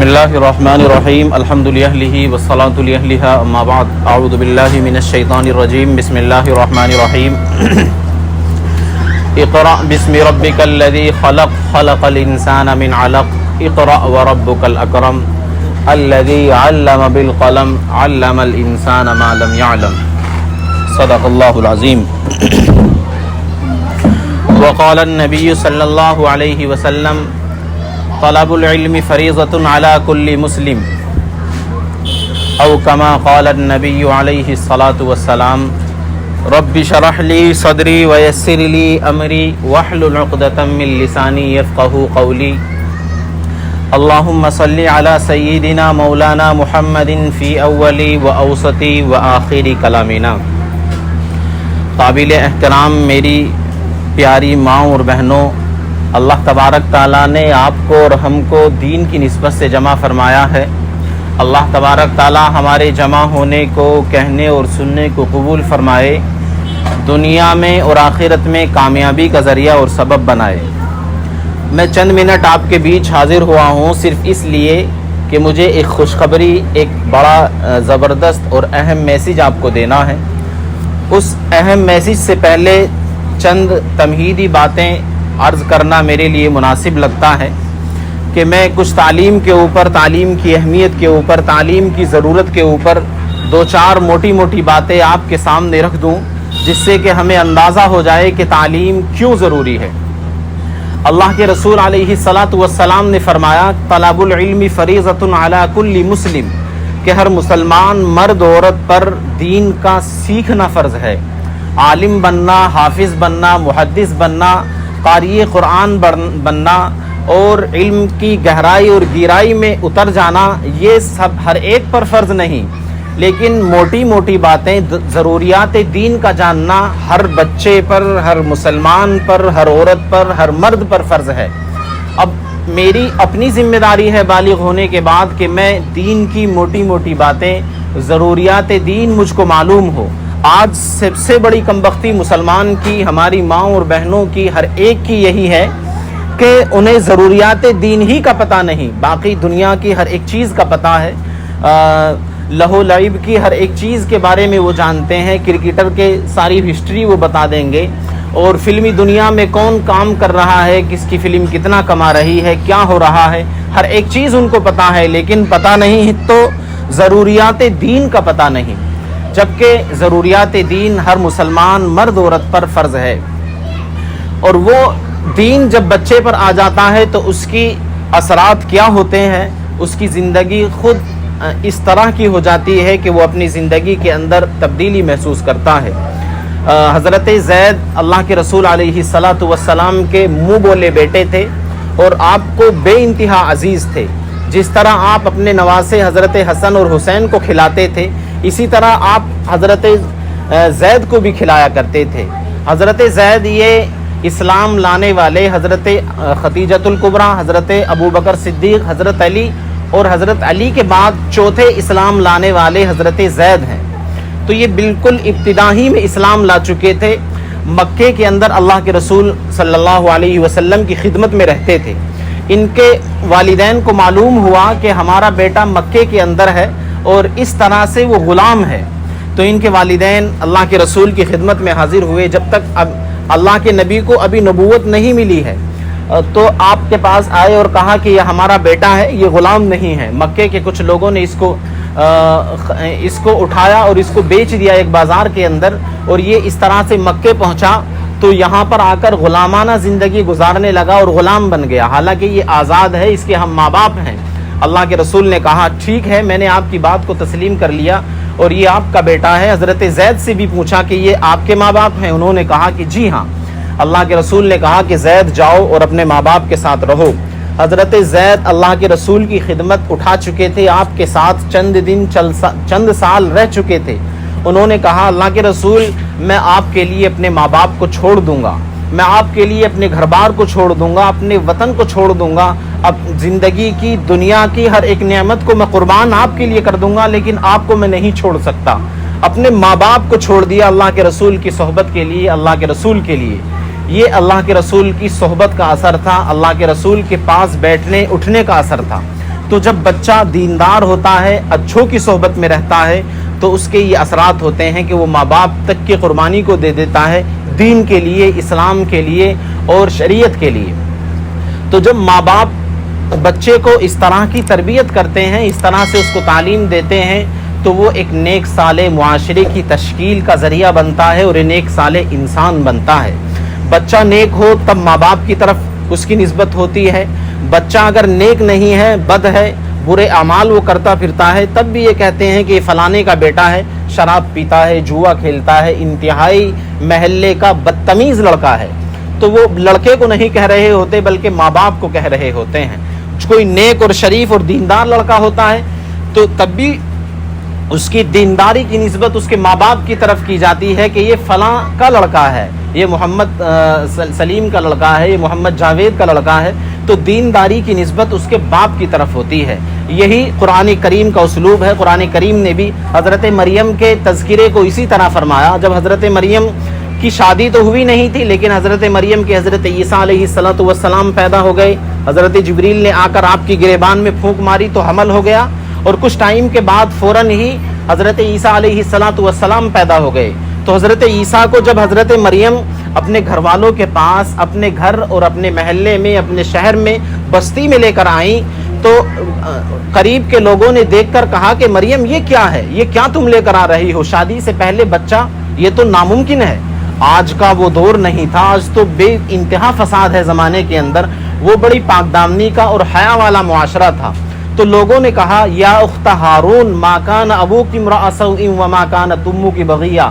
الله الرحمن الرحيم الحمد لله والصلاة لأهلها أما بعد أعوذ بالله من الشيطان الرجيم بسم الله الرحمن الرحيم اقرأ باسم ربك الذي خلق خلق الإنسان من علق اقرأ وربك الأكرم الذي علم بالقلم علم الإنسان ما لم يعلم صدق الله العظيم وقال النبي صلى الله عليه وسلم طلب العلم فریضۃ علی کل مسلم او کما قال النبی علیہ الصلاۃ والسلام رب اشرح لی صدری ویسر لی امری واحلل عقدۃ من لسانی یفقهوا قولی اللہم صلی علی سیدنا مولانا محمد فی اول و اوسط و آخر کلامنا۔ قابل احترام میری پیاری ماں اور بہنوں، اللہ تبارک تعالیٰ نے آپ کو اور ہم کو دین کی نسبت سے جمع فرمایا ہے۔ اللہ تبارک تعالیٰ ہمارے جمع ہونے کو، کہنے اور سننے کو قبول فرمائے، دنیا میں اور آخرت میں کامیابی کا ذریعہ اور سبب بنائے۔ میں چند منٹ آپ کے بیچ حاضر ہوا ہوں صرف اس لیے کہ مجھے ایک خوشخبری، ایک بڑا زبردست اور اہم میسیج آپ کو دینا ہے۔ اس اہم میسیج سے پہلے چند تمہیدی باتیں عرض کرنا میرے لیے مناسب لگتا ہے کہ میں کچھ تعلیم کے اوپر، تعلیم کی اہمیت کے اوپر، تعلیم کی ضرورت کے اوپر دو چار موٹی موٹی باتیں آپ کے سامنے رکھ دوں، جس سے کہ ہمیں اندازہ ہو جائے کہ تعلیم کیوں ضروری ہے۔ اللہ کے رسول علیہ الصلاۃ والسلام نے فرمایا طلب العلم فریضۃ علی کل مسلم، کہ ہر مسلمان مرد عورت پر دین کا سیکھنا فرض ہے۔ عالم بننا، حافظ بننا، محدث بننا، قاری قرآن بننا اور علم کی گہرائی اور گہرائی میں اتر جانا، یہ سب ہر ایک پر فرض نہیں، لیکن موٹی موٹی باتیں، ضروریات دین کا جاننا ہر بچے پر، ہر مسلمان پر، ہر عورت پر، ہر مرد پر فرض ہے۔ اب میری اپنی ذمہ داری ہے بالغ ہونے کے بعد کہ میں دین کی موٹی موٹی باتیں، ضروریات دین مجھ کو معلوم ہو۔ آج سب سے بڑی کمبختی مسلمان کی، ہماری ماں اور بہنوں کی، ہر ایک کی یہی ہے کہ انہیں ضروریات دین ہی کا پتہ نہیں، باقی دنیا کی ہر ایک چیز کا پتہ ہے، لہو لعب کی ہر ایک چیز کے بارے میں وہ جانتے ہیں، کرکٹر کے ساری ہسٹری وہ بتا دیں گے، اور فلمی دنیا میں کون کام کر رہا ہے، کس کی فلم کتنا کما رہی ہے، کیا ہو رہا ہے، ہر ایک چیز ان کو پتہ ہے، لیکن پتہ نہیں تو ضروریات دین کا پتہ نہیں، جبکہ ضروریات دین ہر مسلمان مرد عورت پر فرض ہے۔ اور وہ دین جب بچے پر آ جاتا ہے تو اس کی اثرات کیا ہوتے ہیں، اس کی زندگی خود اس طرح کی ہو جاتی ہے کہ وہ اپنی زندگی کے اندر تبدیلی محسوس کرتا ہے۔ حضرت زید اللہ کے رسول علیہ الصلاۃ والسلام کے منہ بولے بیٹے تھے اور آپ کو بے انتہا عزیز تھے۔ جس طرح آپ اپنے نواسے حضرت حسن اور حسین کو کھلاتے تھے، اسی طرح آپ حضرت زید کو بھی کھلایا کرتے تھے۔ حضرت زید یہ اسلام لانے والے حضرت خدیجۃ الکبریٰ، حضرت ابوبکر صدیق، حضرت علی اور حضرت علی کے بعد چوتھے اسلام لانے والے حضرت زید ہیں۔ تو یہ بالکل ابتدا ہی میں اسلام لا چکے تھے، مکے کے اندر اللہ کے رسول صلی اللہ علیہ وسلم کی خدمت میں رہتے تھے۔ ان کے والدین کو معلوم ہوا کہ ہمارا بیٹا مکے کے اندر ہے اور اس طرح سے وہ غلام ہے، تو ان کے والدین اللہ کے رسول کی خدمت میں حاضر ہوئے۔ جب تک اب اللہ کے نبی کو ابھی نبوت نہیں ملی ہے تو آپ کے پاس آئے اور کہا کہ یہ ہمارا بیٹا ہے، یہ غلام نہیں ہے۔ مکے کے کچھ لوگوں نے اس کو اٹھایا اور اس کو بیچ دیا ایک بازار کے اندر، اور یہ اس طرح سے مکے پہنچا تو یہاں پر آ کر غلامانہ زندگی گزارنے لگا اور غلام بن گیا، حالانکہ یہ آزاد ہے، اس کے ہم ماں باپ ہیں۔ اللہ کے رسول نے کہا ٹھیک ہے، میں نے آپ کی بات کو تسلیم کر لیا اور یہ آپ کا بیٹا ہے۔ حضرت زید سے بھی پوچھا کہ یہ آپ کے ماں باپ ہیں؟ انہوں نے کہا کہ جی ہاں۔ اللہ کے رسول نے کہا کہ زید جاؤ اور اپنے ماں باپ کے ساتھ رہو۔ حضرت زید اللہ کے رسول کی خدمت اٹھا چکے تھے، آپ کے ساتھ چند دن چند سال رہ چکے تھے۔ انہوں نے کہا اللہ کے رسول میں آپ کے لیے اپنے ماں باپ کو چھوڑ دوں گا، میں آپ کے لیے اپنے گھر بار کو چھوڑ دوں گا، اپنے وطن کو چھوڑ دوں گا، اب زندگی کی، دنیا کی ہر ایک نعمت کو میں قربان آپ کے لیے کر دوں گا، لیکن آپ کو میں نہیں چھوڑ سکتا۔ اپنے ماں باپ کو چھوڑ دیا اللہ کے رسول کی صحبت کے لیے، اللہ کے رسول کے لیے۔ یہ اللہ کے رسول کی صحبت کا اثر تھا، اللہ کے رسول کے پاس بیٹھنے اٹھنے کا اثر تھا۔ تو جب بچہ دیندار ہوتا ہے، اچھوں کی صحبت میں رہتا ہے، تو اس کے یہ اثرات ہوتے ہیں کہ وہ ماں باپ تک کی قربانی کو دے دیتا ہے دین کے لیے، اسلام کے لیے اور شریعت کے لیے۔ تو جب ماں باپ بچے کو اس طرح کی تربیت کرتے ہیں، اس طرح سے اس کو تعلیم دیتے ہیں، تو وہ ایک نیک صالح معاشرے کی تشکیل کا ذریعہ بنتا ہے اور نیک صالح انسان بنتا ہے۔ بچہ نیک ہو تب ماں باپ کی طرف اس کی نسبت ہوتی ہے، بچہ اگر نیک نہیں ہے، بد ہے، برے اعمال وہ کرتا پھرتا ہے، تب بھی یہ کہتے ہیں کہ یہ فلانے کا بیٹا ہے، شراب پیتا ہے، جوا کھیلتا ہے، انتہائی محلے کا بدتمیز لڑکا ہے۔ تو وہ لڑکے کو نہیں کہہ رہے ہوتے بلکہ ماں باپ کو کہہ رہے ہوتے ہیں۔ کوئی نیک اور شریف اور دیندار لڑکا ہوتا ہے تو تب بھی اس کی دینداری کی نسبت اس کے ماں باپ کی طرف کی جاتی ہے کہ یہ فلاں کا لڑکا ہے، یہ محمد سلیم کا لڑکا ہے، یہ محمد جاوید کا لڑکا ہے، تو دینداری کی نسبت اس کے باپ کی طرف ہوتی ہے۔ یہی قرآن کریم کا اسلوب ہے۔ قرآن کریم نے بھی حضرت مریم کے تذکرے کو اسی طرح فرمایا۔ جب حضرت مریم کی شادی تو ہوئی نہیں تھی، لیکن حضرت مریم کے حضرت عیسیٰ علیہ السلام پیدا ہو گئے، حضرت جبریل نے آ کر آپ کی گریبان میں پھونک ماری تو حمل ہو گیا، اور کچھ ٹائم کے بعد فوراً ہی حضرت عیسیٰ علیہ السلام پیدا ہو گئے۔ تو حضرت عیسیٰ کو جب حضرت مریم اپنے گھر والوں کے پاس، اپنے گھر اور اپنے محلے میں، اپنے شہر میں، بستی میں لے کر آئیں، تو قریب کے لوگوں نے دیکھ کر کہا کہ مریم یہ کیا ہے، یہ کیا تم لے کر آ رہی ہو، شادی سے پہلے بچہ، یہ تو ناممکن ہے۔ آج کا وہ دور نہیں تھا، آج تو بے انتہا فساد ہے زمانے کے اندر، وہ بڑی پاک دامنی کا اور حیا والا معاشرہ تھا۔ تو لوگوں نے کہا یا اخت ہارون ما کان ابوک امرأ سوء وما کانت امک بغیہ،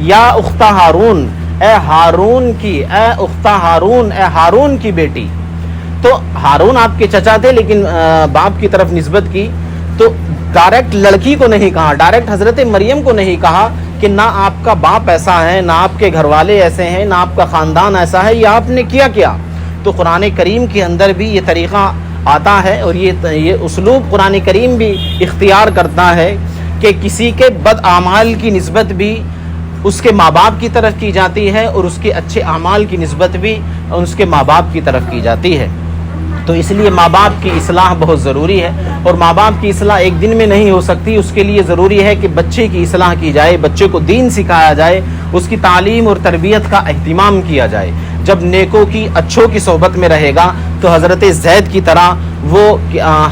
یا اخت ہارون، اے ہارون کی، اے اخت ہارون، اے ہارون کی بیٹی۔ تو ہارون آپ کے چچا تھے لیکن باپ کی طرف نسبت کی، تو ڈائریکٹ لڑکی کو نہیں کہا، ڈائریکٹ حضرت مریم کو نہیں کہا کہ نہ آپ کا باپ ایسا ہے، نہ آپ کے گھر والے ایسے ہیں، نہ آپ کا خاندان ایسا ہے، یہ آپ نے کیا۔ تو قرآن کریم کے اندر بھی یہ طریقہ آتا ہے اور یہ اسلوب قرآن کریم بھی اختیار کرتا ہے کہ کسی کے بد اعمال کی نسبت بھی اس کے ماں باپ کی طرف کی جاتی ہے اور اس کے اچھے اعمال کی نسبت بھی اس کے ماں باپ کی طرف کی جاتی ہے۔ تو اس لیے ماں باپ کی اصلاح بہت ضروری ہے، اور ماں باپ کی اصلاح ایک دن میں نہیں ہو سکتی، اس کے لیے ضروری ہے کہ بچے کی اصلاح کی جائے، بچے کو دین سکھایا جائے، اس کی تعلیم اور تربیت کا اہتمام کیا جائے۔ جب نیکوں کی، اچھوں کی صحبت میں رہے گا تو حضرت زید کی طرح وہ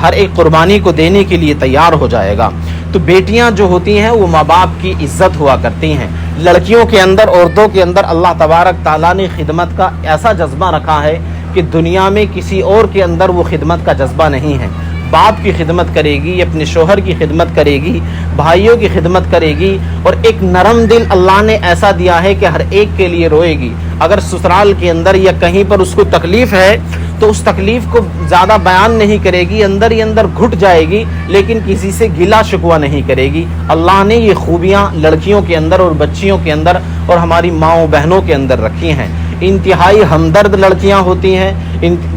ہر ایک قربانی کو دینے کے لیے تیار ہو جائے گا۔ تو بیٹیاں جو ہوتی ہیں وہ ماں باپ کی عزت ہوا کرتی ہیں۔ لڑکیوں کے اندر، عورتوں کے اندر اللہ تبارک تعالیٰ نے خدمت کا ایسا جذبہ رکھا ہے کہ دنیا میں کسی اور کے اندر وہ خدمت کا جذبہ نہیں ہے۔ باپ کی خدمت کرے گی، اپنے شوہر کی خدمت کرے گی، بھائیوں کی خدمت کرے گی، اور ایک نرم دل اللہ نے ایسا دیا ہے کہ ہر ایک کے لیے روئے گی۔ اگر سسرال کے اندر یا کہیں پر اس کو تکلیف ہے تو اس تکلیف کو زیادہ بیان نہیں کرے گی، اندر ہی اندر گھٹ جائے گی، لیکن کسی سے گلا شکوہ نہیں کرے گی۔ اللہ نے یہ خوبیاں لڑکیوں کے اندر اور بچیوں کے اندر اور ہماری ماؤں بہنوں کے اندر رکھی ہیں۔ انتہائی ہمدرد لڑکیاں ہوتی ہیں،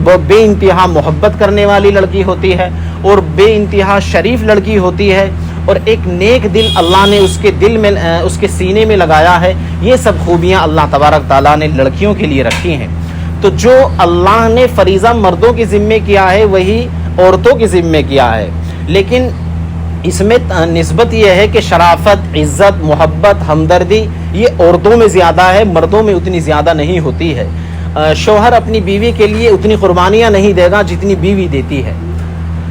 بے انتہا محبت کرنے والی لڑکی ہوتی ہے، اور بے انتہا شریف لڑکی ہوتی ہے، اور ایک نیک دل اللہ نے اس کے دل میں، اس کے سینے میں لگایا ہے۔ یہ سب خوبیاں اللہ تبارک تعالیٰ نے لڑکیوں کے لیے رکھی ہیں۔ تو جو اللہ نے فریضہ مردوں کے ذمے کیا ہے وہی عورتوں کے ذمے کیا ہے، لیکن اس میں نسبت یہ ہے کہ شرافت، عزت، محبت، ہمدردی یہ عورتوں میں زیادہ ہے، مردوں میں اتنی زیادہ نہیں ہوتی ہے۔ شوہر اپنی بیوی کے لیے اتنی قربانیاں نہیں دے گا جتنی بیوی دیتی ہے،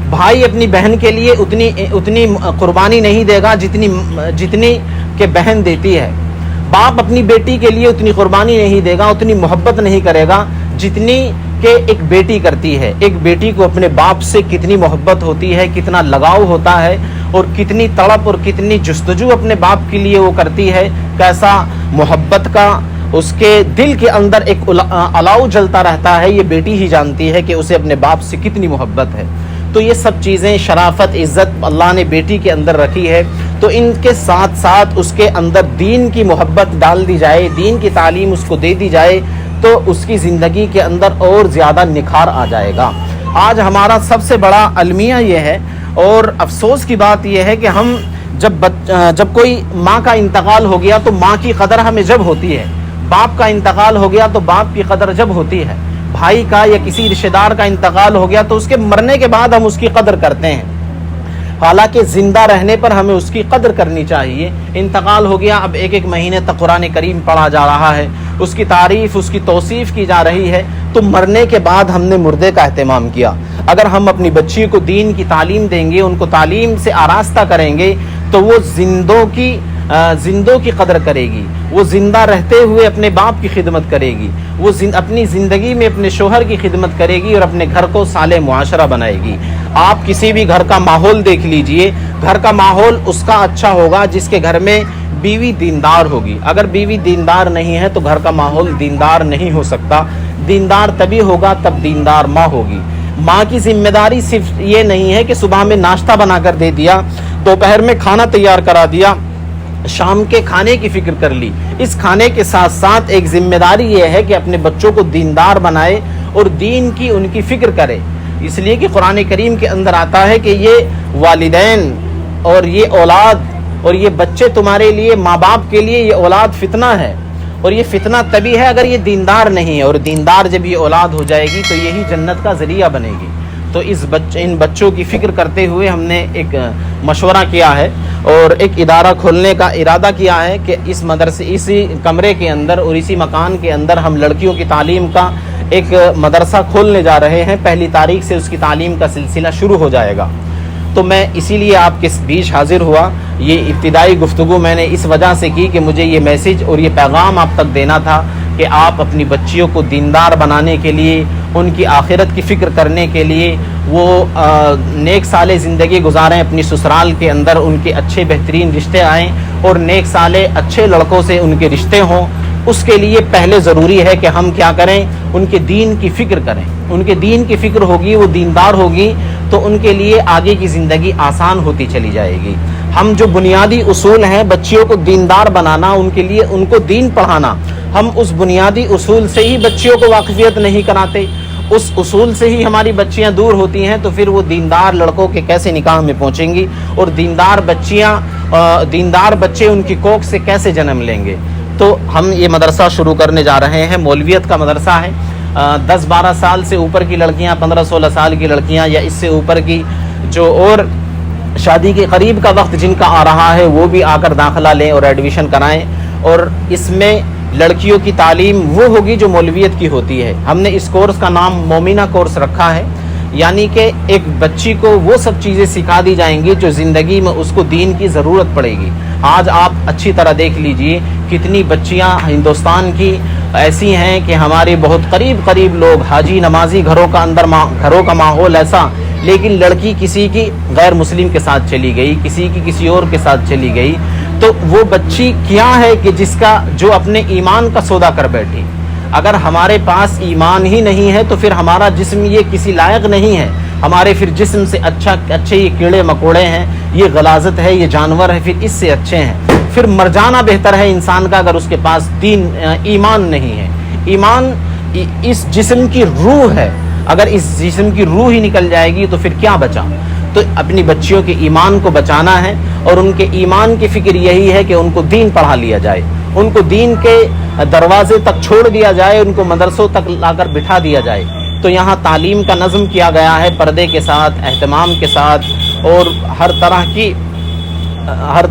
بھائی اپنی بہن کے لیے اتنی قربانی نہیں دے گا جتنی کہ بہن دیتی ہے، باپ اپنی بیٹی کے لیے اتنی قربانی نہیں دے گا، اتنی محبت نہیں کرے گا جتنی کہ ایک بیٹی کرتی ہے۔ ایک بیٹی کو اپنے باپ سے کتنی محبت ہوتی ہے، کتنا لگاؤ ہوتا ہے، اور کتنی تڑپ اور کتنی جستجو اپنے باپ کے لیے وہ کرتی ہے، کیسا محبت کا اس کے دل کے اندر ایک الاؤ جلتا رہتا ہے، یہ بیٹی ہی جانتی ہے کہ اسے اپنے باپ سے کتنی محبت ہے۔ تو یہ سب چیزیں، شرافت، عزت اللہ نے بیٹی کے اندر رکھی ہے، تو ان کے ساتھ ساتھ اس کے اندر دین کی محبت ڈال دی جائے، دین کی تعلیم اس کو دے دی جائے، تو اس کی زندگی کے اندر اور زیادہ نکھار آ جائے گا۔ آج ہمارا سب سے بڑا المیہ یہ ہے، اور افسوس کی بات یہ ہے کہ ہم جب کوئی ماں کا انتقال ہو گیا تو ماں کی قدر ہمیں جب ہوتی ہے، باپ کا انتقال ہو گیا تو باپ کی قدر جب ہوتی ہے، بھائی کا یا کسی رشتہ دار کا انتقال ہو گیا تو اس کے مرنے کے بعد ہم اس کی قدر کرتے ہیں، حالانکہ زندہ رہنے پر ہمیں اس کی قدر کرنی چاہیے۔ انتقال ہو گیا، اب ایک مہینے تک قرآن کریم پڑھا جا رہا ہے، اس کی تعریف، اس کی توصیف کی جا رہی ہے، تو مرنے کے بعد ہم نے مردے کا اہتمام کیا۔ اگر ہم اپنی بچی کو دین کی تعلیم دیں گے، ان کو تعلیم سے آراستہ کریں گے، تو وہ زندوں کی قدر کرے گی، وہ زندہ رہتے ہوئے اپنے باپ کی خدمت کرے گی، وہ اپنی زندگی میں اپنے شوہر کی خدمت کرے گی اور اپنے گھر کو صالح معاشرہ بنائے گی۔ آپ کسی بھی گھر کا ماحول دیکھ لیجئے، گھر کا ماحول اس کا اچھا ہوگا جس کے گھر میں بیوی دیندار ہوگی۔ اگر بیوی دیندار نہیں ہے تو گھر کا ماحول دیندار نہیں ہو سکتا۔ دیندار تبھی ہوگا تب دیندار ماں ہوگی۔ ماں کی ذمہ داری صرف یہ نہیں ہے کہ صبح میں ناشتہ بنا کر دے دیا، دوپہر میں کھانا تیار کرا دیا، شام کے کھانے کی فکر کر لی۔ اس کھانے کے ساتھ ساتھ ایک ذمہ داری یہ ہے کہ اپنے بچوں کو دیندار بنائے اور دین کی ان کی فکر کرے۔ اس لیے کہ قرآن کریم کے اندر آتا ہے کہ یہ والدین اور یہ اولاد اور یہ بچے تمہارے لیے، ماں باپ کے لیے یہ اولاد فتنہ ہے، اور یہ فتنہ تبھی ہے اگر یہ دیندار نہیں ہے، اور دیندار جب یہ اولاد ہو جائے گی تو یہی جنت کا ذریعہ بنے گی۔ تو ان بچوں کی فکر کرتے ہوئے ہم نے ایک مشورہ کیا ہے اور ایک ادارہ کھولنے کا ارادہ کیا ہے کہ اس مدرسے، اسی کمرے کے اندر اور اسی مکان کے اندر ہم لڑکیوں کی تعلیم کا ایک مدرسہ کھولنے جا رہے ہیں۔ 1 تاریخ سے اس کی تعلیم کا سلسلہ شروع ہو جائے گا۔ تو میں اسی لیے آپ کے بیچ حاضر ہوا۔ یہ ابتدائی گفتگو میں نے اس وجہ سے کی کہ مجھے یہ میسج اور یہ پیغام آپ تک دینا تھا کہ آپ اپنی بچیوں کو دیندار بنانے کے لیے، ان کی آخرت کی فکر کرنے کے لیے، وہ نیک صالح زندگی گزاریں اپنی سسرال کے اندر، ان کے اچھے بہترین رشتے آئیں اور نیک صالح اچھے لڑکوں سے ان کے رشتے ہوں۔ اس کے لیے پہلے ضروری ہے کہ ہم کیا کریں، ان کے دین کی فکر کریں۔ ان کے دین کی فکر ہوگی، وہ دیندار ہوگی تو ان کے لیے آگے کی زندگی آسان ہوتی چلی جائے گی۔ ہم جو بنیادی اصول ہیں بچیوں کو دیندار بنانا، ان کے لیے ان کو دین پڑھانا، ہم اس بنیادی اصول سے ہی بچیوں کو واقفیت نہیں کراتے، اس اصول سے ہی ہماری بچیاں دور ہوتی ہیں، تو پھر وہ دیندار لڑکوں کے کیسے نکاح میں پہنچیں گی، اور دیندار بچے ان کی کوکھ سے کیسے جنم لیں گے۔ تو ہم یہ مدرسہ شروع کرنے جا رہے ہیں، مولویت کا مدرسہ ہے۔ 10-12 سال سے اوپر کی لڑکیاں، 15-16 سال کی لڑکیاں یا اس سے اوپر کی جو اور شادی کے قریب کا وقت جن کا آ رہا ہے، وہ بھی آ کر داخلہ لیں اور ایڈمیشن کرائیں۔ اور اس میں لڑکیوں کی تعلیم وہ ہوگی جو مولویت کی ہوتی ہے۔ ہم نے اس کورس کا نام مومنہ کورس رکھا ہے، یعنی کہ ایک بچی کو وہ سب چیزیں سکھا دی جائیں گی جو زندگی میں اس کو دین کی ضرورت پڑے گی۔ آج آپ اچھی طرح دیکھ لیجئے کتنی بچیاں ہندوستان کی ایسی ہیں کہ ہمارے بہت قریب لوگ حاجی نمازی گھروں کا ماحول ایسا، لیکن لڑکی کسی کی غیر مسلم کے ساتھ چلی گئی، کسی کی کسی اور کے ساتھ چلی گئی، تو وہ بچی کیا ہے کہ جو اپنے ایمان کا سودا کر بیٹھی۔ اگر ہمارے پاس ایمان ہی نہیں ہے تو پھر ہمارا جسم یہ کسی لائق نہیں ہے، ہمارے پھر جسم سے اچھے یہ کیڑے مکوڑے ہیں، یہ غلاظت ہے، یہ جانور ہے، پھر اس سے اچھے ہیں۔ پھر مر جانا بہتر ہے انسان کا اگر اس کے پاس ایمان نہیں ہے۔ ایمان اس جسم کی روح ہے، اگر اس جسم کی روح ہی نکل جائے گی تو پھر کیا بچا؟ تو اپنی بچیوں کے ایمان کو بچانا ہے، اور ان کے ایمان کی فکر یہی ہے کہ ان کو دین پڑھا لیا جائے، ان کو دین کے دروازے تک چھوڑ دیا جائے، ان کو مدرسوں تک لا کر بٹھا دیا جائے۔ تو یہاں تعلیم کا نظم کیا گیا ہے پردے کے ساتھ، اہتمام کے ساتھ، اور ہر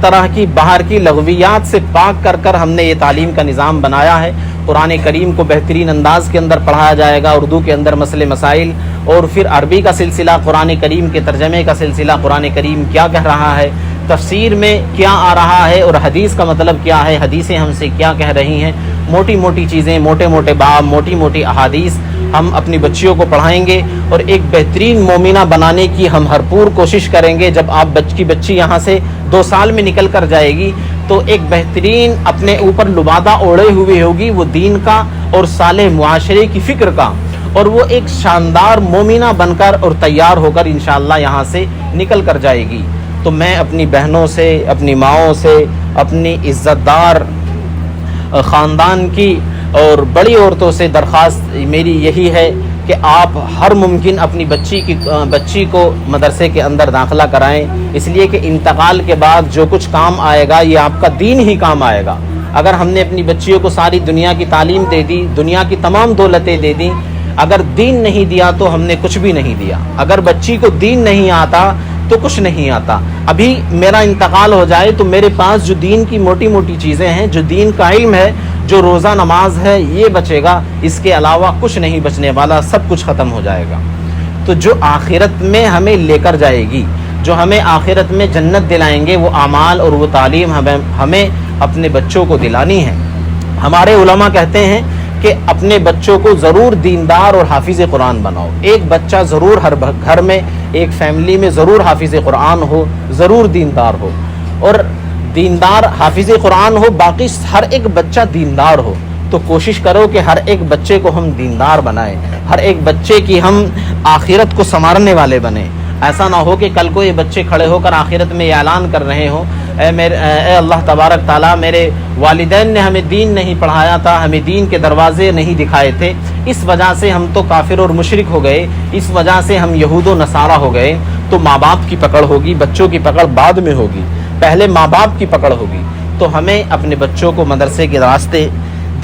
طرح کی باہر کی لغویات سے پاک کر ہم نے یہ تعلیم کا نظام بنایا ہے۔ قرآن کریم کو بہترین انداز کے اندر پڑھایا جائے گا، اردو کے اندر مسئلے مسائل، اور پھر عربی کا سلسلہ، قرآن کریم کے ترجمے کا سلسلہ، قرآن کریم کیا کہہ رہا ہے، تفسیر میں کیا آ رہا ہے، اور حدیث کا مطلب کیا ہے، حدیثیں ہم سے کیا کہہ رہی ہیں، موٹی چیزیں، موٹے باب، موٹی احادیث ہم اپنی بچیوں کو پڑھائیں گے، اور ایک بہترین مومنہ بنانے کی ہم بھرپور کوشش کریں گے۔ جب آپ کی بچی یہاں سے 2 سال میں نکل کر جائے گی تو ایک بہترین اپنے اوپر لبادہ اوڑھے ہوئے ہوگی، وہ دین کا اور صالح معاشرے کی فکر کا، اور وہ ایک شاندار مومنہ بن کر اور تیار ہو کر انشاءاللہ یہاں سے نکل کر جائے گی۔ تو میں اپنی بہنوں سے، اپنی ماؤں سے، اپنی عزت دار خاندان کی اور بڑی عورتوں سے درخواست میری یہی ہے کہ آپ ہر ممکن اپنی بچی کو مدرسے کے اندر داخلہ کرائیں، اس لیے کہ انتقال کے بعد جو کچھ کام آئے گا یہ آپ کا دین ہی کام آئے گا۔ اگر ہم نے اپنی بچیوں کو ساری دنیا کی تعلیم دے دی، دنیا کی تمام دولتیں دے دیں، اگر دین نہیں دیا تو ہم نے کچھ بھی نہیں دیا. اگر بچی کو دین نہیں آتا تو کچھ نہیں آتا. ابھی میرا انتقال ہو جائے تو میرے پاس جو دین کی موٹی موٹی چیزیں ہیں، جو دین کا علم ہے، جو روزہ نماز ہے، یہ بچے گا. اس کے علاوہ کچھ نہیں بچنے والا، سب کچھ ختم ہو جائے گا. تو جو آخرت میں ہمیں لے کر جائے گی، جو ہمیں آخرت میں جنت دلائیں گے، وہ اعمال اور وہ تعلیم ہمیں اپنے بچوں کو دلانی ہے. ہمارے علماء کہتے ہیں کہ اپنے بچوں کو ضرور دیندار اور حافظ قرآن بناؤ. ایک بچہ ضرور ہر گھر میں، ایک فیملی میں ضرور حافظ قرآن ہو، ضرور دیندار ہو. اور دیندار حافظ قرآن ہو، باقی ہر ایک بچہ دیندار ہو. تو کوشش کرو کہ ہر ایک بچے کو ہم دیندار بنائیں، ہر ایک بچے کی ہم آخرت کو سنوارنے والے بنیں. ایسا نہ ہو کہ کل کو یہ بچے کھڑے ہو کر آخرت میں یہ اعلان کر رہے ہوں، اے اللہ تبارک تعالیٰ، میرے والدین نے ہمیں دین نہیں پڑھایا تھا، ہمیں دین کے دروازے نہیں دکھائے تھے، اس وجہ سے ہم تو کافر اور مشرک ہو گئے، اس وجہ سے ہم یہود و نصارہ ہو گئے. تو ماں باپ کی پکڑ ہوگی، بچوں کی پکڑ بعد میں ہوگی، پہلے ماں باپ کی پکڑ ہوگی. تو ہمیں اپنے بچوں کو مدرسے کے راستے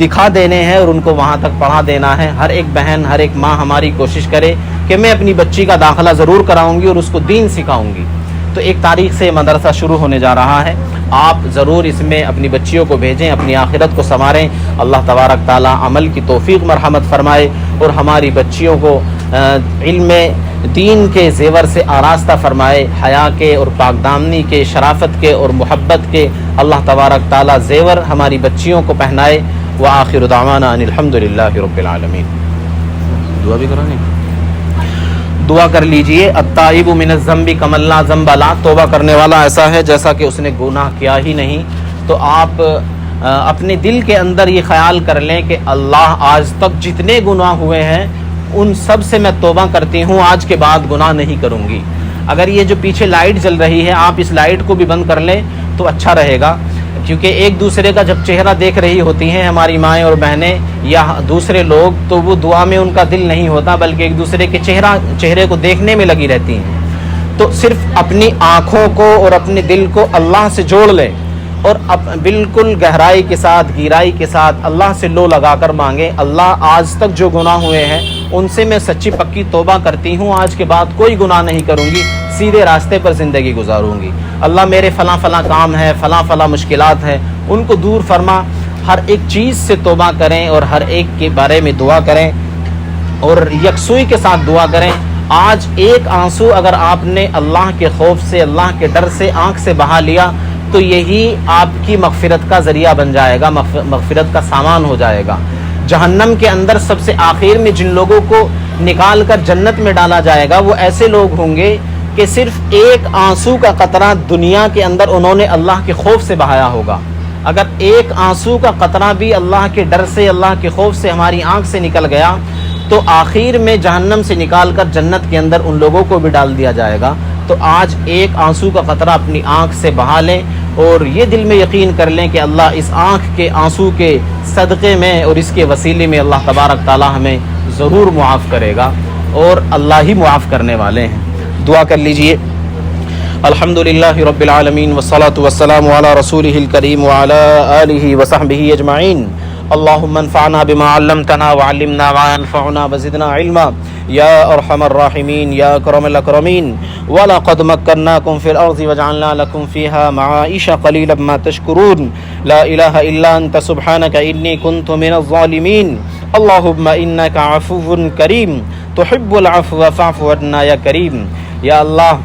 دکھا دینے ہیں اور ان کو وہاں تک پڑھا دینا ہے. ہر ایک بہن، ہر ایک ماں ہماری کوشش کرے کہ میں اپنی بچی کا داخلہ ضرور کراؤں گی اور اس کو دین سکھاؤں گی. تو 1 تاریخ سے مدرسہ شروع ہونے جا رہا ہے. آپ ضرور اس میں اپنی بچیوں کو بھیجیں، اپنی آخرت کو سنواریں. اللہ تبارک تعالیٰ عمل کی توفیق مرحمت فرمائے اور ہماری بچیوں کو علم دین کے زیور سے آراستہ فرمائے، حیا کے اور پاک دامنی کے، شرافت کے اور محبت کے اللہ تبارک تعالیٰ زیور ہماری بچیوں کو پہنائے. وآخر دعوانا ان الحمدللہ رب العالمین. دعا بھی کرانی، دعا کر لیجئے. التائب من الذنب کمن لا ذنب له. توبہ کرنے والا ایسا ہے جیسا کہ اس نے گناہ کیا ہی نہیں. تو آپ اپنے دل کے اندر یہ خیال کر لیں کہ اللہ، آج تک جتنے گناہ ہوئے ہیں ان سب سے میں توبہ کرتی ہوں، آج کے بعد گناہ نہیں کروں گی. اگر یہ جو پیچھے لائٹ جل رہی ہے آپ اس لائٹ کو بھی بند کر لیں تو اچھا رہے گا، کیونکہ ایک دوسرے کا جب چہرہ دیکھ رہی ہوتی ہیں ہماری مائیں اور بہنیں یا دوسرے لوگ، تو وہ دعا میں ان کا دل نہیں ہوتا بلکہ ایک دوسرے کے چہرے کو دیکھنے میں لگی رہتی ہیں. تو صرف اپنی آنکھوں کو اور اپنے دل کو اللہ سے جوڑ لیں اور بالکل گہرائی کے ساتھ، گہرائی کے ساتھ اللہ سے لو لگا کر مانگیں. اللہ، آج تک جو گناہ ہوئے ہیں ان سے میں سچی پکی توبہ کرتی ہوں، آج کے بعد کوئی گناہ نہیں کروں گی، سیدھے راستے پر زندگی گزاروں گی. اللہ، میرے فلاں فلاں کام ہے، فلاں فلاں مشکلات ہیں، ان کو دور فرما. ہر ایک چیز سے توبہ کریں اور ہر ایک کے بارے میں دعا کریں اور یکسوئی کے ساتھ دعا کریں. آج ایک آنسو اگر آپ نے اللہ کے خوف سے، اللہ کے ڈر سے آنکھ سے بہا لیا تو یہی آپ کی مغفرت کا ذریعہ بن جائے گا، مغفرت کا سامان ہو جائے گا. جہنم کے اندر سب سے آخر میں جن لوگوں کو نکال کر جنت میں ڈالا جائے گا وہ ایسے لوگ ہوں گے کہ صرف ایک آنسو کا قطرہ دنیا کے اندر انہوں نے اللہ کے خوف سے بہایا ہوگا. اگر ایک آنسو کا قطرہ بھی اللہ کے ڈر سے، اللہ کے خوف سے ہماری آنکھ سے نکل گیا تو آخر میں جہنم سے نکال کر جنت کے اندر ان لوگوں کو بھی ڈال دیا جائے گا. تو آج ایک آنسو کا قطرہ اپنی آنکھ سے بہا لیں اور یہ دل میں یقین کر لیں کہ اللہ اس آنکھ کے آنسو کے صدقے میں اور اس کے وسیلے میں اللہ تبارک تعالی ہمیں ضرور معاف کرے گا اور اللہ ہی معاف کرنے والے ہیں. دعا کر لیجئے. الحمدللہ رب العالمین والصلاة والسلام علی رسولہ الکریم وعلی آلہ وصحبہ اجمعین. اللہم انفعنا بما علمتنا وعلمنا ما ينفعنا وزدنا علما یا ارحم الراحمین یا اکرم الاکرمین. وَلَقَدْ مَكَّنَّاكُمْ فِي الْأَرْضِ وَجَعَلْنَا لَكُمْ فِيهَا مَعَائِشَ قَلِيلًا مَا تَشْكُرُونَ. لَا إِلَهَ إِلَّا أَنْتَ سُبْحَانَكَ إِنِّي كُنْتُ مِنَ الظَّالِمِينَ. اللهم إنك عفو كريم تحب العفو فاعف عنا يا کریم. یا اللہ،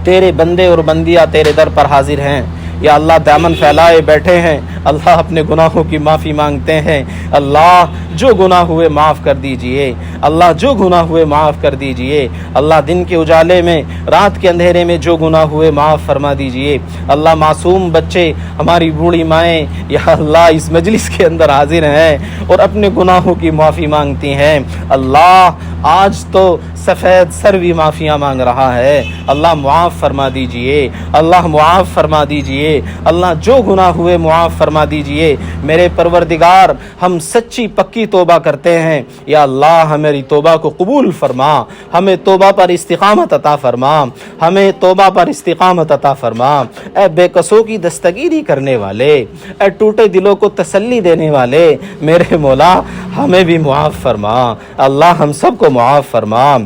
تیرے بندے اور بندیاں تیرے در پر حاضر ہیں. یا اللہ، دامن پھیلائے بیٹھے ہیں. اللہ، اپنے گناہوں کی معافی مانگتے ہیں. اللہ، جو گناہ ہوئے معاف کر دیجئے. اللہ، جو گناہ ہوئے معاف کر دیجئے. اللہ، دن کے اجالے میں، رات کے اندھیرے میں جو گناہ ہوئے معاف فرما دیجئے. اللہ، معصوم بچے، ہماری بوڑھی مائیں یا اللہ اس مجلس کے اندر حاضر ہیں اور اپنے گناہوں کی معافی مانگتی ہیں. اللہ، آج تو سفید سر بھی معافیاں مانگ رہا ہے۔ اللہ معاف فرما دیجئے، اللہ معاف فرما دیجئے، اللہ جو گناہ ہوئے معاف فرما دیجئے۔ میرے پروردگار ہم سچی پکی توبہ کرتے ہیں، یا اللہ ہماری توبہ کو قبول فرما، ہمیں توبہ پر استقامت عطا فرما، ہمیں توبہ پر استقامت عطا فرما۔ اے بے قصوں کی دستگیری کرنے والے، اے ٹوٹے دلوں کو تسلی دینے والے میرے مولا، ہمیں بھی معاف فرما، اللہ ہم سب کو معاف فرما۔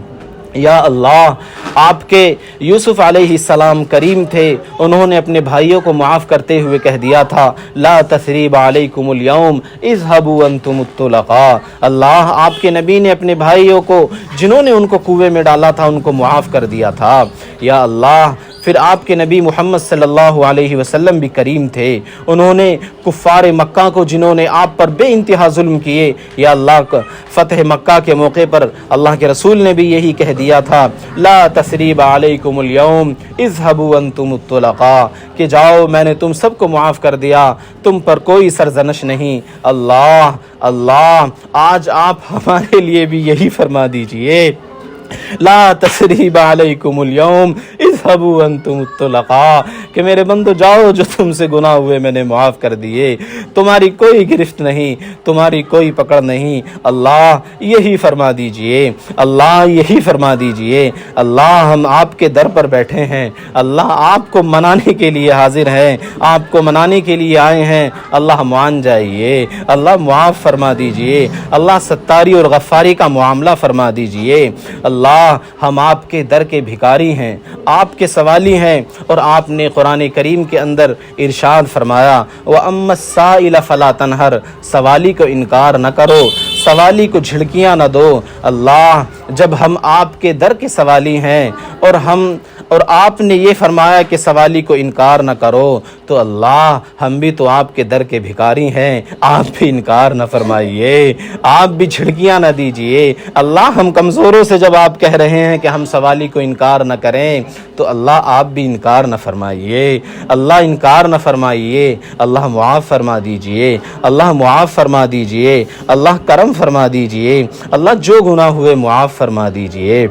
یا اللہ آپ کے یوسف علیہ السلام کریم تھے، انہوں نے اپنے بھائیوں کو معاف کرتے ہوئے کہہ دیا تھا لا تثریب علیکم اليوم اذهبوا انتم الطلقاء۔ اللہ آپ کے نبی نے اپنے بھائیوں کو جنہوں نے ان کو کنویں میں ڈالا تھا ان کو معاف کر دیا تھا۔ یا اللہ پھر آپ کے نبی محمد صلی اللہ علیہ وسلم بھی کریم تھے، انہوں نے کفار مکہ کو جنہوں نے آپ پر بے انتہا ظلم کیے، یا اللہ فتح مکہ کے موقع پر اللہ کے رسول نے بھی یہی کہہ دیا تھا لا تثریب علیکم اليوم اذهبوا انتم الطلقاء، کہ جاؤ میں نے تم سب کو معاف کر دیا، تم پر کوئی سرزنش نہیں۔ اللہ آج آپ ہمارے لیے بھی یہی فرما دیجئے لا تثریب علیکم اليوم اذهبوا انتم الطلقاء، کہ میرے بندو جاؤ جو تم سے گناہ ہوئے میں نے معاف کر دیے، تمہاری کوئی گرفت نہیں، تمہاری کوئی پکڑ نہیں۔ اللہ یہی فرما دیجئے، اللہ یہی فرما دیجئے۔ اللہ ہم آپ کے در پر بیٹھے ہیں، اللہ آپ کو منانے کے لیے حاضر ہیں، آپ کو منانے کے لیے آئے ہیں، اللہ مان جائیے، اللہ معاف فرما دیجئے، اللہ ستاری اور غفاری کا معاملہ فرما دیجئے۔ اللہ ہم آپ کے در کے بھکاری ہیں، آپ کے سوالی ہیں، اور آپ نے قرآن کریم کے اندر ارشاد فرمایا وَأَمَّا السَّائِلَ فَلَا تَنْهَرْ، سوالی کو انکار نہ کرو، سوالی کو جھڑکیاں نہ دو۔ اللہ جب ہم آپ کے در کے سوالی ہیں اور آپ نے یہ فرمایا کہ سوالی کو انکار نہ کرو، تو اللہ ہم بھی تو آپ کے در کے بھکاری ہیں، آپ بھی انکار نہ فرمائیے، آپ بھی جھڑکیاں نہ دیجئے۔ اللہ ہم کمزوروں سے جب آپ کہہ رہے ہیں کہ ہم سوالی کو انکار نہ کریں، تو اللہ آپ بھی انکار نہ فرمائیے، اللہ انکار نہ فرمائیے، اللہ معاف فرما دیجئے، اللہ معاف فرما دیجئے، اللہ کرم فرما دیجئے، اللہ جو گناہ ہوئے معاف فرما دیجئے۔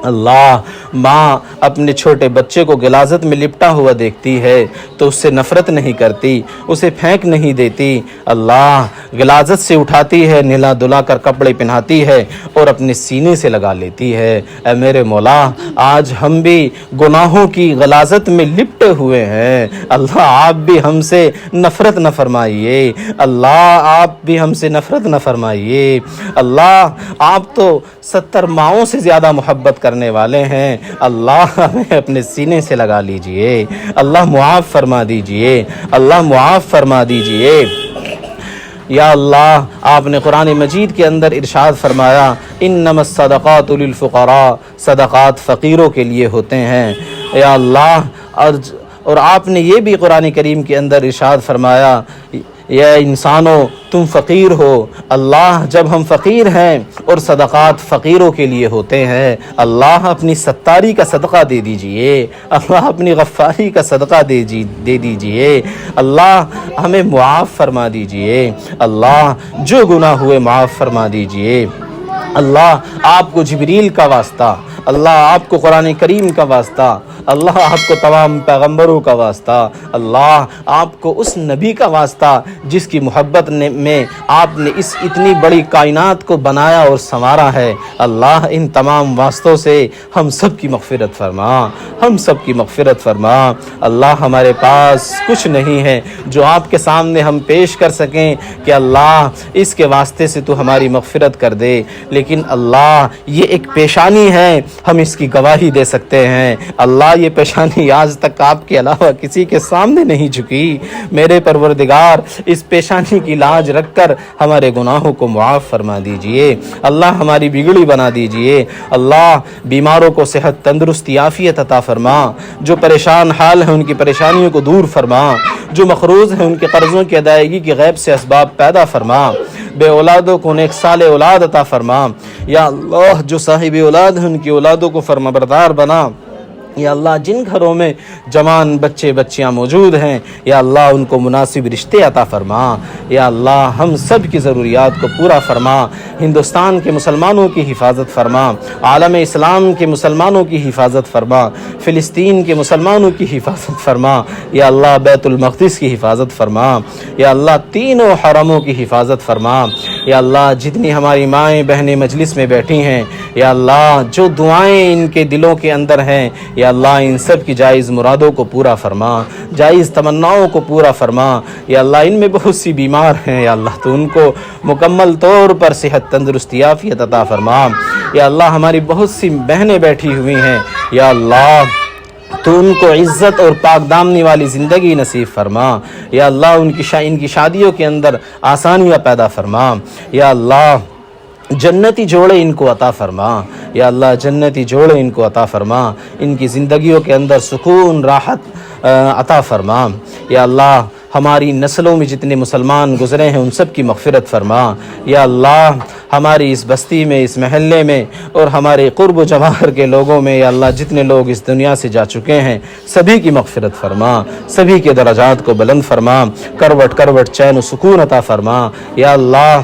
اللہ ماں اپنے چھوٹے بچے کو غلاظت میں لپٹا ہوا دیکھتی ہے تو اس سے نفرت نہیں کرتی، اسے پھینک نہیں دیتی، اللہ غلاظت سے اٹھاتی ہے، نہلا دھلا کر کپڑے پہناتی ہے اور اپنے سینے سے لگا لیتی ہے۔ اے میرے مولا آج ہم بھی گناہوں کی غلاظت میں لپٹے ہوئے ہیں، اللہ آپ بھی ہم سے نفرت نہ فرمائیے، اللہ آپ بھی ہم سے نفرت نہ فرمائیے۔ اللہ آپ تو 70 ماؤں سے زیادہ محبت کرنے والے ہیں، اللہ ہمیں اپنے سینے سے لگا لیجئے، اللہ معاف فرما دیجئے، اللہ معاف فرما دیجئے۔ یا اللہ آپ نے قرآن مجید کے اندر ارشاد فرمایا انما الصدقات للفقراء، صدقات فقیروں کے لیے ہوتے ہیں۔ یا اللہ اور آپ نے یہ بھی قرآن کریم کے اندر ارشاد فرمایا یا انسانوں تم فقیر ہو، اللہ جب ہم فقیر ہیں اور صدقات فقیروں کے لیے ہوتے ہیں، اللہ اپنی ستاری کا صدقہ دے دیجئے، اللہ اپنی غفاری کا صدقہ دے دیجئے، اللہ ہمیں معاف فرما دیجئے، اللہ جو گناہ ہوئے معاف فرما دیجئے۔ اللہ آپ کو جبریل کا واسطہ، اللہ آپ کو قرآن کریم کا واسطہ، اللہ آپ کو تمام پیغمبروں کا واسطہ، اللہ آپ کو اس نبی کا واسطہ جس کی محبت میں آپ نے اس اتنی بڑی کائنات کو بنایا اور سنوارا ہے، اللہ ان تمام واسطوں سے ہم سب کی مغفرت فرما، ہم سب کی مغفرت فرما۔ اللہ ہمارے پاس کچھ نہیں ہے جو آپ کے سامنے ہم پیش کر سکیں کہ اللہ اس کے واسطے سے تو ہماری مغفرت کر دے، لیکن اللہ یہ ایک پیشانی ہے، ہم اس کی گواہی دے سکتے ہیں۔ اللہ یہ پیشانی آج تک آپ کے علاوہ کسی کے سامنے نہیں جھکی، میرے پروردگار اس پیشانی کی لاج رکھ کر ہمارے گناہوں کو معاف فرما دیجئے، اللہ ہماری بگڑی بنا دیجئے، اللہ بیماروں کو صحت تندرستی عافیت عطا فرما، جو پریشان حال ہیں ان کی پریشانیوں کو دور فرما، جو مقروض ہیں ان کے قرضوں کی ادائیگی کی غیب سے اسباب پیدا فرما، بے اولادوں کو نیک سال اولاد عطا فرما، یا اللہ جو صاحب اولاد ہیں ان کی اولادوں کو فرمانبردار بنا، یا اللہ جن گھروں میں جوان بچے بچیاں موجود ہیں یا اللہ ان کو مناسب رشتے عطا فرما، یا اللہ ہم سب کی ضروریات کو پورا فرما، ہندوستان کے مسلمانوں کی حفاظت فرما، عالم اسلام کے مسلمانوں کی حفاظت فرما، فلسطین کے مسلمانوں کی حفاظت فرما، یا اللہ بیت المقدس کی حفاظت فرما، یا اللہ تینوں حرموں کی حفاظت فرما، یا اللہ جتنی ہماری مائیں بہنیں مجلس میں بیٹھی ہیں یا اللہ جو دعائیں ان کے دلوں کے اندر ہیں یا اللہ ان سب کی جائز مرادوں کو پورا فرما، جائز تمناؤں کو پورا فرما، یا اللہ ان میں بہت سی بیمار ہیں یا اللہ تو ان کو مکمل طور پر صحت تندرستی عافیت عطا فرما، یا اللہ ہماری بہت سی بہنیں بیٹھی ہوئی ہیں یا اللہ تو ان کو عزت اور پاک دامنی والی زندگی نصیب فرما، یا اللہ ان کی شادیوں کے اندر آسانیاں پیدا فرما، یا اللہ جنتی جوڑے ان کو عطا فرما، یا اللہ جنتی جوڑے ان کو عطا فرما، ان کی زندگیوں کے اندر سکون راحت عطا فرما، یا اللہ ہماری نسلوں میں جتنے مسلمان گزرے ہیں ان سب کی مغفرت فرما، یا اللہ ہماری اس بستی میں اس محلے میں اور ہمارے قرب و جوار کے لوگوں میں یا اللہ جتنے لوگ اس دنیا سے جا چکے ہیں سبھی کی مغفرت فرما، سبھی کے درجات کو بلند فرما، کروٹ کروٹ چین و سکون عطا فرما، یا اللہ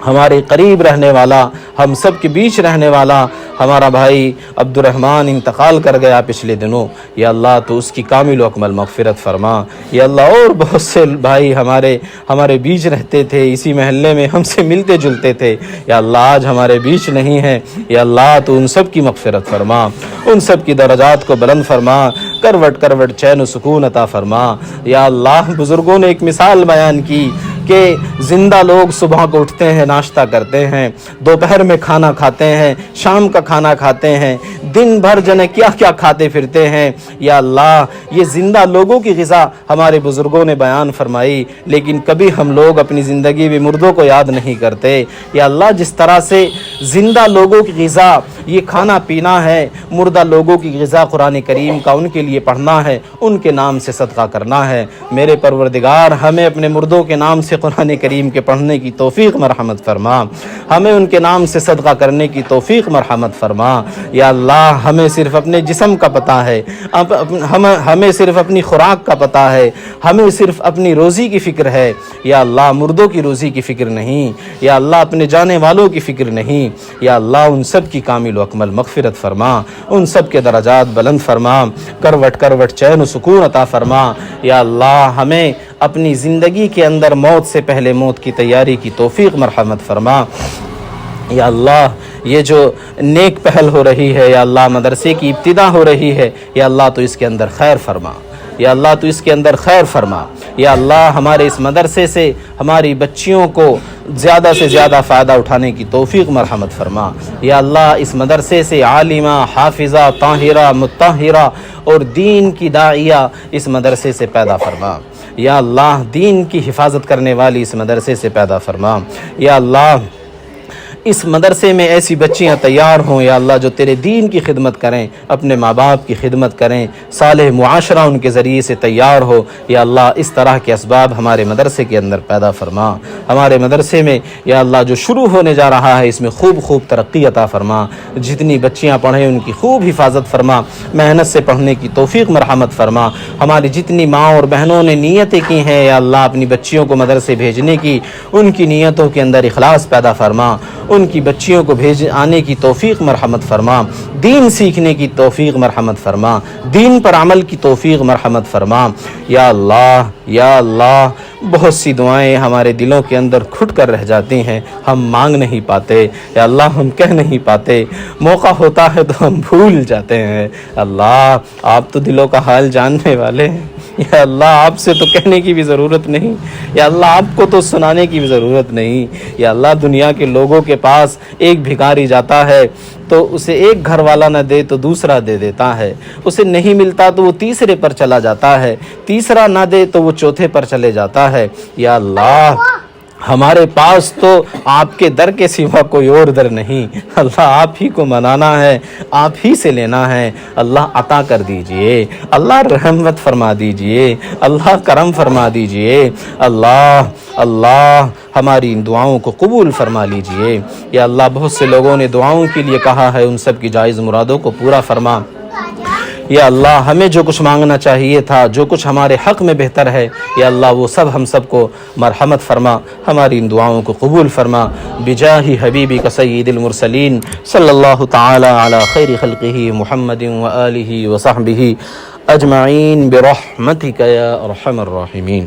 ہمارے قریب رہنے والا ہم سب کے بیچ رہنے والا ہمارا بھائی عبد الرحمن انتقال کر گیا پچھلے دنوں، یا اللہ تو اس کی کامل و اکمل مغفرت فرما، یا اللہ اور بہت سے بھائی ہمارے بیچ رہتے تھے، اسی محلے میں ہم سے ملتے جلتے تھے یا اللہ آج ہمارے بیچ نہیں ہیں، یا اللہ تو ان سب کی مغفرت فرما، ان سب کی درجات کو بلند فرما، کروٹ کروٹ چین و سکون عطا فرما، یا اللہ بزرگوں نے ایک مثال بیان کی کہ زندہ لوگ صبح کو اٹھتے ہیں ناشتہ کرتے ہیں، دوپہر میں کھانا کھاتے ہیں، شام کا کھانا کھاتے ہیں، دن بھر جنے کیا کیا کھاتے پھرتے ہیں، یا اللہ یہ زندہ لوگوں کی غذا ہمارے بزرگوں نے بیان فرمائی، لیکن کبھی ہم لوگ اپنی زندگی میں مردوں کو یاد نہیں کرتے، یا اللہ جس طرح سے زندہ لوگوں کی غذا یہ کھانا پینا ہے، مردہ لوگوں کی غذا قرآن کریم کا ان کے لیے پڑھنا ہے، ان کے نام سے صدقہ کرنا ہے، میرے پروردگار ہمیں اپنے مردوں کے نام سے قرآن کریم کے پڑھنے کی توفیق مرحمت فرما، ہمیں ان کے نام سے صدقہ کرنے کی توفیق مرحمت فرما، یا اللہ ہمیں صرف اپنے جسم کا پتہ ہے، ہمیں صرف اپنی خوراک کا پتہ ہے، ہمیں صرف اپنی روزی کی فکر ہے، یا اللہ مردوں کی روزی کی فکر نہیں، یا اللہ اپنے جانے والوں کی فکر نہیں، یا اللہ ان سب کی کامل و اکمل مغفرت فرما، ان سب کے درجات بلند فرما، کروٹ کروٹ چین و سکون عطا فرما، یا اللہ ہمیں اپنی زندگی کے اندر موت سے پہلے موت کی تیاری کی توفیق مرحمت فرما، یا اللہ یہ جو نیک پہل ہو رہی ہے یا اللہ مدرسے کی ابتدا ہو رہی ہے یا اللہ تو اس کے اندر خیر فرما، یا اللہ تو اس کے اندر خیر فرما، یا اللہ ہمارے اس مدرسے سے ہماری بچیوں کو زیادہ سے زیادہ فائدہ اٹھانے کی توفیق مرحمت فرما، یا اللہ اس مدرسے سے عالمہ حافظہ طاہرہ مطہرہ اور دین کی داعیہ اس مدرسے سے پیدا فرما، یا اللہ دین کی حفاظت کرنے والی اس مدرسے سے پیدا فرما، یا اللہ اس مدرسے میں ایسی بچیاں تیار ہوں یا اللہ جو تیرے دین کی خدمت کریں، اپنے ماں باپ کی خدمت کریں، صالح معاشرہ ان کے ذریعے سے تیار ہو، یا اللہ اس طرح کے اسباب ہمارے مدرسے کے اندر پیدا فرما، ہمارے مدرسے میں یا اللہ جو شروع ہونے جا رہا ہے اس میں خوب ترقی عطا فرما، جتنی بچیاں پڑھیں ان کی خوب حفاظت فرما، محنت سے پڑھنے کی توفیق مرحمت فرما، ہماری جتنی ماں اور بہنوں نے نیتیں کی ہیں یا اللہ اپنی بچیوں کو مدرسے بھیجنے کی، ان کی نیتوں کے اندر اخلاص پیدا فرما، ان کی بچیوں کو آنے کی توفیق مرحمت فرما، دین سیکھنے کی توفیق مرحمت فرما، دین پر عمل کی توفیق مرحمت فرما، یا اللہ بہت سی دعائیں ہمارے دلوں کے اندر کھٹ کر رہ جاتی ہیں، ہم مانگ نہیں پاتے، یا اللہ ہم کہہ نہیں پاتے، موقع ہوتا ہے تو ہم بھول جاتے ہیں، اللہ آپ تو دلوں کا حال جاننے والے ہیں، یا اللہ آپ سے تو کہنے کی بھی ضرورت نہیں، یا اللہ آپ کو تو سنانے کی بھی ضرورت نہیں، یا اللہ دنیا کے لوگوں کے پاس ایک بھکاری جاتا ہے تو اسے ایک گھر والا نہ دے تو دوسرا دے دیتا ہے، اسے نہیں ملتا تو وہ تیسرے پر چلا جاتا ہے، تیسرا نہ دے تو وہ چوتھے پر چلے جاتا ہے، یا اللہ ہمارے پاس تو آپ کے در کے سوا کوئی اور در نہیں، اللہ آپ ہی کو منانا ہے، آپ ہی سے لینا ہے، اللہ عطا کر دیجئے، اللہ رحمت فرما دیجئے، اللہ کرم فرما دیجئے، اللہ ہماری ان دعاؤں کو قبول فرما لیجئے، یا اللہ بہت سے لوگوں نے دعاؤں کے لیے کہا ہے، ان سب کی جائز مرادوں کو پورا فرما، یا اللہ ہمیں جو کچھ مانگنا چاہیے تھا، جو کچھ ہمارے حق میں بہتر ہے، یا اللہ وہ سب ہم سب کو مرحمت فرما، ہماری ان دعاؤں کو قبول فرما، بجاہ حبیبک سید المرسلین صلی اللہ تعالی علی خیر خلقہ محمد وآلہ وصحبہ اجمعین برحمتک یا ارحم الراحمین۔